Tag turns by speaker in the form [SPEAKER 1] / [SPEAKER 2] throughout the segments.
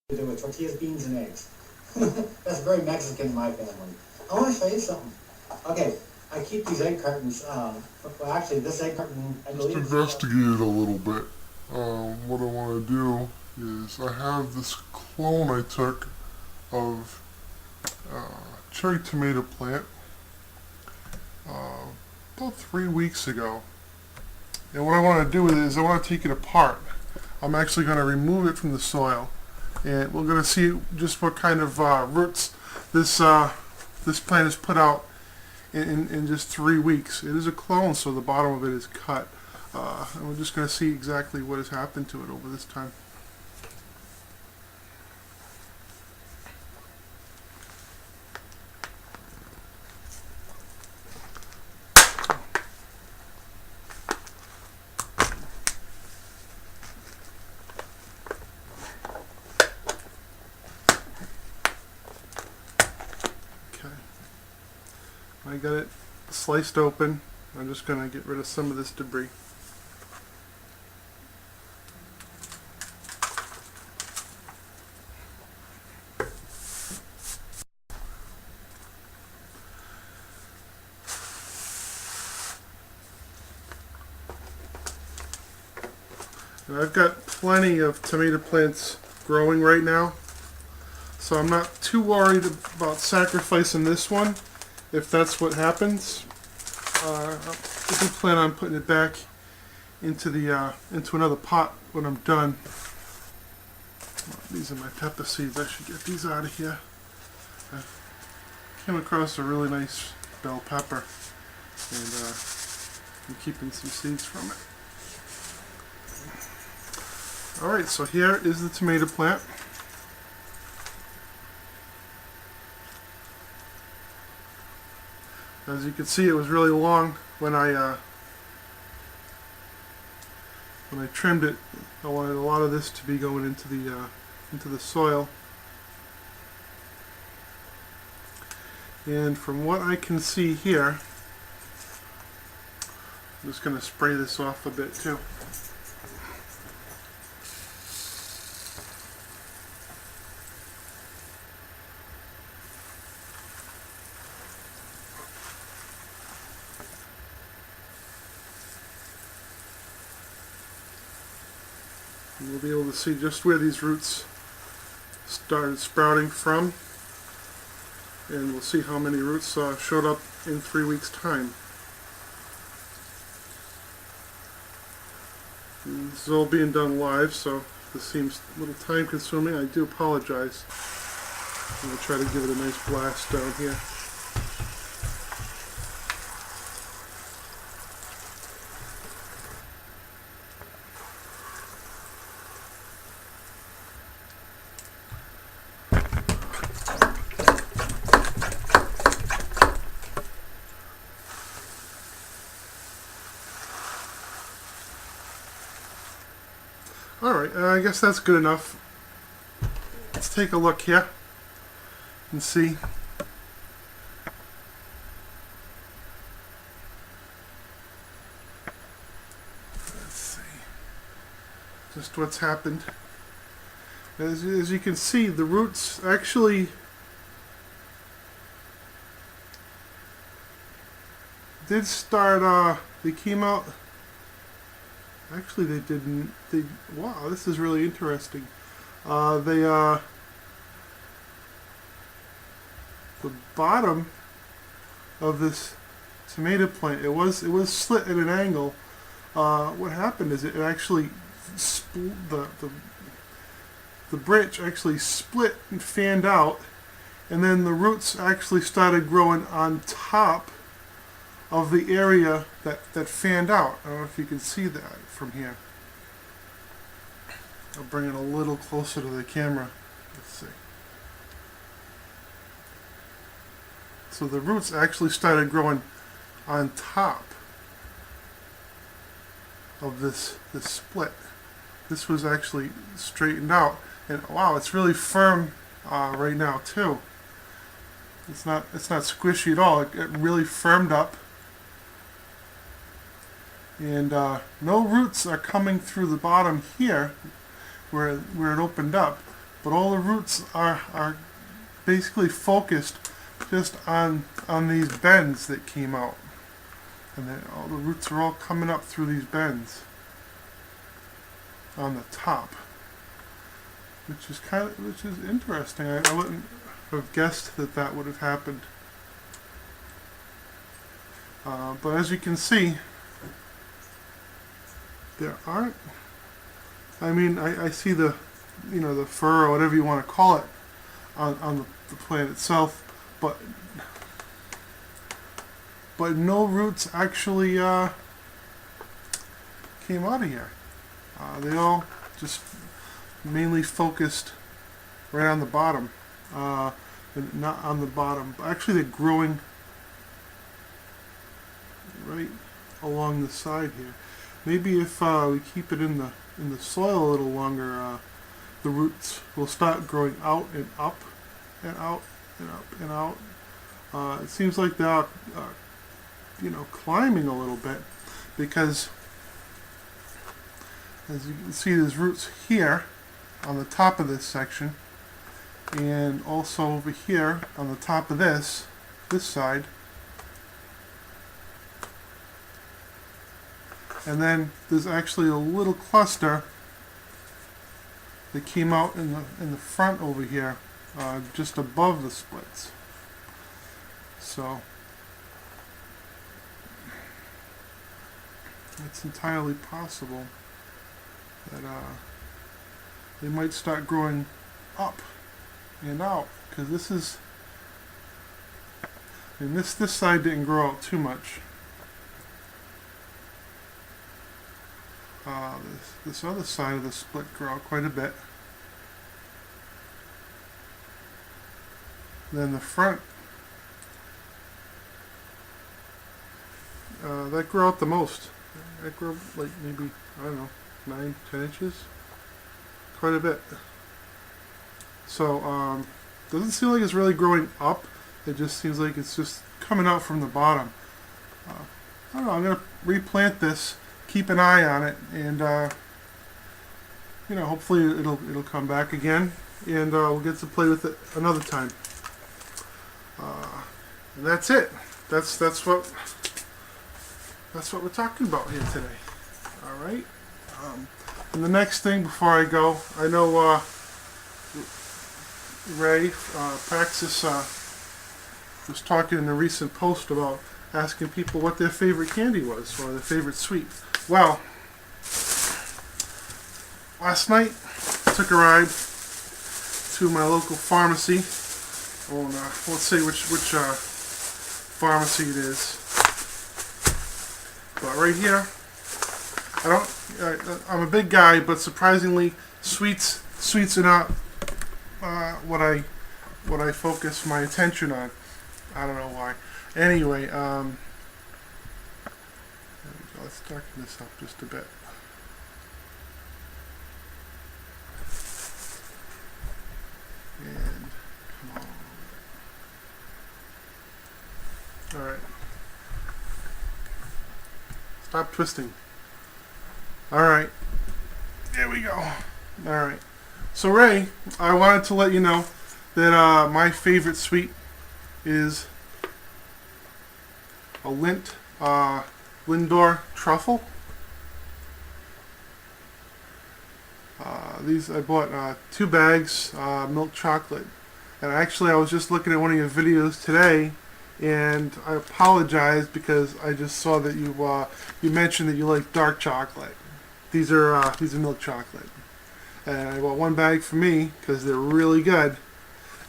[SPEAKER 1] to do with tortillas, beans, and eggs. That's very Mexican in my family. I want to show you something. Okay, I keep these egg cartons. Well, actually, this egg carton, I
[SPEAKER 2] Just
[SPEAKER 1] believe.
[SPEAKER 2] investigated a little bit. What I want to do is I have this clone I took of cherry tomato plant about 3 weeks ago. And what I want to do is I want to take it apart. I'm actually going to remove it from the soil, and we're going to see just what kind of roots this plant has put out in just 3 weeks. It is a clone, so the bottom of it is cut. And we're just going to see exactly what has happened to it over this time. I got it sliced open. I'm just going to get rid of some of this debris. And I've got plenty of tomato plants growing right now, so I'm not too worried about sacrificing this one. If that's what happens, I do plan on putting it back into another pot when I'm done. These are my pepper seeds. I should get these out of here. I came across a really nice bell pepper, and I'm keeping some seeds from it. Alright, so here is the tomato plant. As you can see, it was really long when I trimmed it. I wanted a lot of this to be going into the soil. And from what I can see here, I'm just going to spray this off a bit too. And we'll be able to see just where these roots started sprouting from, and we'll see how many roots showed up in 3 weeks' time. And this is all being done live, so if this seems a little time consuming, I do apologize. I'm going to try to give it a nice blast down here. Alright, I guess that's good enough. Let's take a look here and see. Let's see just what's happened. As you can see, the roots actually did start, they came out. Actually, they didn't. Wow, this is really interesting. The bottom of this tomato plant, it was slit at an angle. What happened is it actually the branch actually split and fanned out, and then the roots actually started growing on top of the area that fanned out. I don't know if you can see that from here. I'll bring it a little closer to the camera. Let's see. So the roots actually started growing on top of this split. This was actually straightened out, and wow, it's really firm right now too. It's not squishy at all. It really firmed up. And no roots are coming through the bottom here where it opened up, but all the roots are basically focused just on these bends that came out, and then all the roots are all coming up through these bends on the top, which is interesting. I wouldn't have guessed that would have happened, but as you can see, there aren't. I mean, I see the the fur or whatever you want to call it on the plant itself, but no roots actually came out of here. They all just mainly focused right on the bottom, not on the bottom. Actually, they're growing right along the side here. Maybe if we keep it in the soil a little longer, the roots will start growing out and up and out and up and out. It seems like they are, climbing a little bit, because as you can see, there's roots here on the top of this section, and also over here on the top of this side. And then there's actually a little cluster that came out in the front over here, just above the splits. So it's entirely possible that they might start growing up and out, because this side didn't grow out too much. This other side of the split grew out quite a bit. Then the front, that grew out the most. That grew like maybe, I don't know, 9-10 inches. Quite a bit. So, doesn't seem like it's really growing up. It just seems like it's just coming out from the bottom. I don't know, I'm going to replant this, keep an eye on it, and hopefully it'll come back again, and we'll get to play with it another time. And that's it. That's what we're talking about here today. All right. And the next thing before I go, I know Ray Praxxus was talking in a recent post about asking people what their favorite candy was, or their favorite sweet. Well, last night I took a ride to my local pharmacy. I won't say which pharmacy it is, but right here, I'm a big guy, but surprisingly, sweets are not what I focus my attention on. I don't know why. Anyway, there we go. Let's darken this up just a bit. And come on. All right. Stop twisting. All right. There we go. All right. So Ray, I wanted to let you know that my favorite sweet is a Lindor truffle. These I bought 2 bags milk chocolate, and actually I was just looking at one of your videos today, and I apologize because I just saw that you mentioned that you like dark chocolate. These are milk chocolate, and I bought 1 bag for me because they're really good,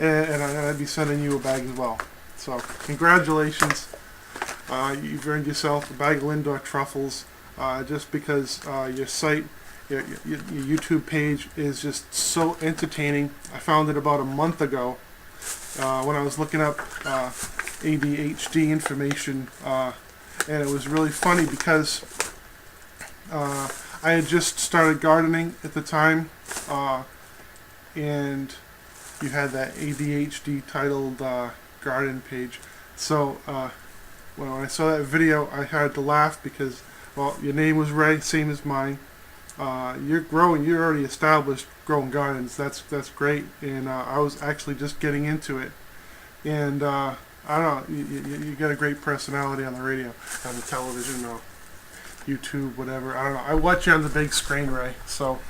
[SPEAKER 2] and I'm gonna be sending you a bag as well. So congratulations. You've earned yourself a bag of Lindor truffles, just because your site, your YouTube page is just so entertaining. I found it about a month ago when I was looking up ADHD information, and it was really funny because I had just started gardening at the time, and you had that ADHD titled garden page. So when I saw that video, I had to laugh because, well, your name was Ray, same as mine, You're already established growing gardens. That's great. And I was actually just getting into it. And I don't know, you got a great personality on the radio, on the television, or YouTube, whatever. I don't know. I watch you on the big screen, Ray. So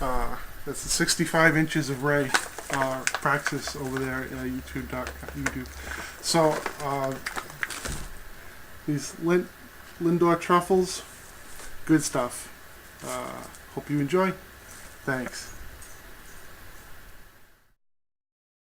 [SPEAKER 2] that's the 65 inches of Ray Praxxus over there at YouTube. So these Lindor truffles, good stuff. Hope you enjoy. Thanks.